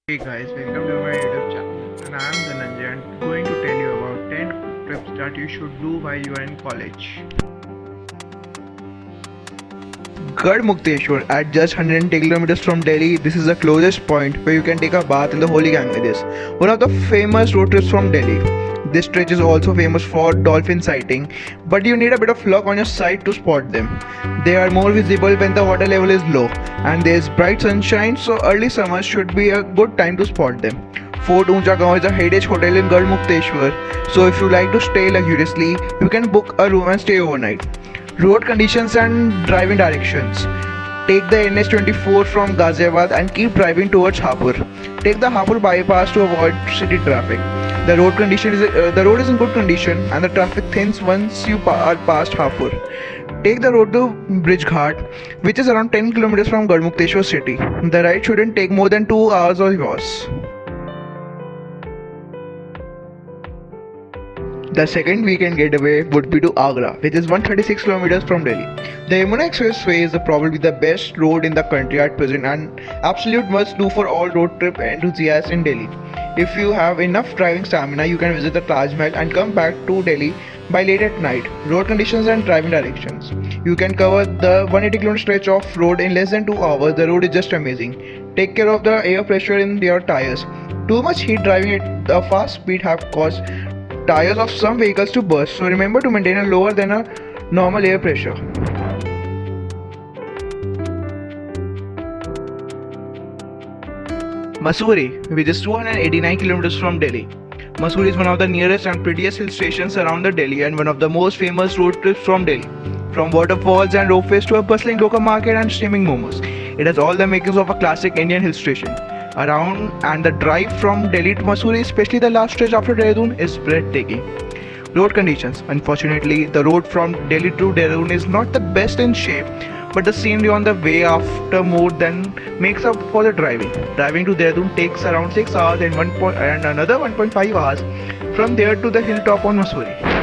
Hey guys, welcome to my YouTube channel and I am Dhananjay and going to tell you about 10 trips that you should do while you are in college. Gad Mukteshwar at just 110 kilometers from Delhi, this is the closest point where you can take a bath in the Holy Ganges, one of the famous road trips from Delhi. This stretch is also famous for dolphin sighting, but you need a bit of luck on your side to spot them. They are more visible when the water level is low and there is bright sunshine, so early summer should be a good time to spot them. Fort Uncha Gaon is a heritage hotel in Gad Mukteshwar, so if you like to stay luxuriously, you can book a room and stay overnight. Road conditions and driving directions. Take the NH24 from Ghaziabad and keep driving towards Hapur. Take the Hapur bypass to avoid city traffic. The road is in good condition and the traffic thins once you are past Hapur. Take the road to Bridge Ghat, which is around 10 kilometers from Garmukteshwar city. The ride shouldn't take more than 2 hours of yours. The second weekend getaway would be to Agra, which is 136 kilometers from Delhi. The Yamuna Expressway is probably the best road in the country at present and absolute must do for all road trip enthusiasts in Delhi. If you have enough driving stamina, you can visit the Taj Mahal and come back to Delhi by late at night. Road conditions and driving directions. You can cover the 180 km stretch of road in less than 2 hours. The road is just amazing. Take care of the air pressure in your tires. Too much heat driving at a fast speed have caused tires of some vehicles to burst, so remember to maintain a lower than a normal air pressure. Mussoorie, which is 289 kilometers from Delhi. Mussoorie is one of the nearest and prettiest hill stations around the Delhi and one of the most famous road trips from Delhi. From waterfalls and ropeways to a bustling local market and steaming momos, it has all the makings of a classic Indian hill station. Around and the drive from Delhi to Mussoorie, especially the last stretch after Dehradun, is breathtaking. Road conditions. Unfortunately, the road from Delhi to Dehradun is not the best in shape, but the scenery on the way after more than makes up for the driving. Driving to Dehradun takes around 6 hours and another 1.5 hours from there to the hilltop on Mussoorie.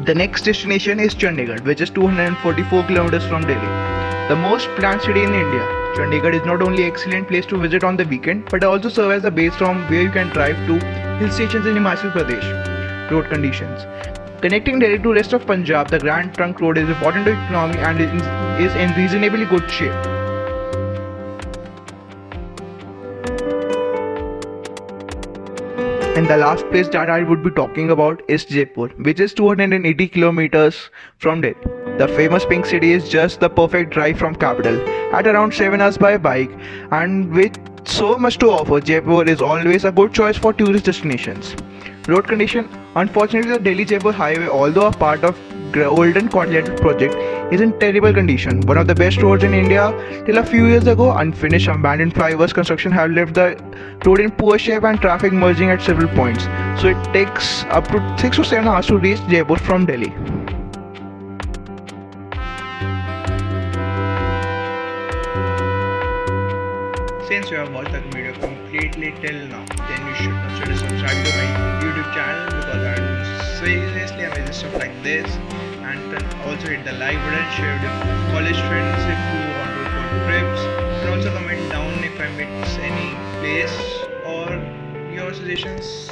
The next destination is Chandigarh, which is 244 kilometers from Delhi, the most planned city in India. Chandigarh is not only an excellent place to visit on the weekend, but also serves as a base from where you can drive to hill stations in Himachal Pradesh. Road conditions. Connecting Delhi to rest of Punjab, the Grand Trunk Road is important to economy and is in reasonably good shape. And the last place that I would be talking about is Jaipur, which is 280 kilometers from Delhi. The famous Pink City is just the perfect drive from capital at around 7 hours by bike, and with so much to offer, Jaipur is always a good choice for tourist destinations. Road condition. Unfortunately, the Delhi-Jaipur highway, although a part of Golden Quadrilateral project, is in terrible condition. One of the best roads in India till a few years ago. Unfinished abandoned flyovers construction have left the road in poor shape and traffic merging at several points. So it takes up to 6 to 7 hours to reach Jaipur from Delhi. Since you have watched the video completely till now, then you should consider subscribing to my YouTube channel because I do seriously amazing stuff like this, and then also hit the like button, share with your college friends if you want to go on trips, and also comment down if I miss any place or your suggestions.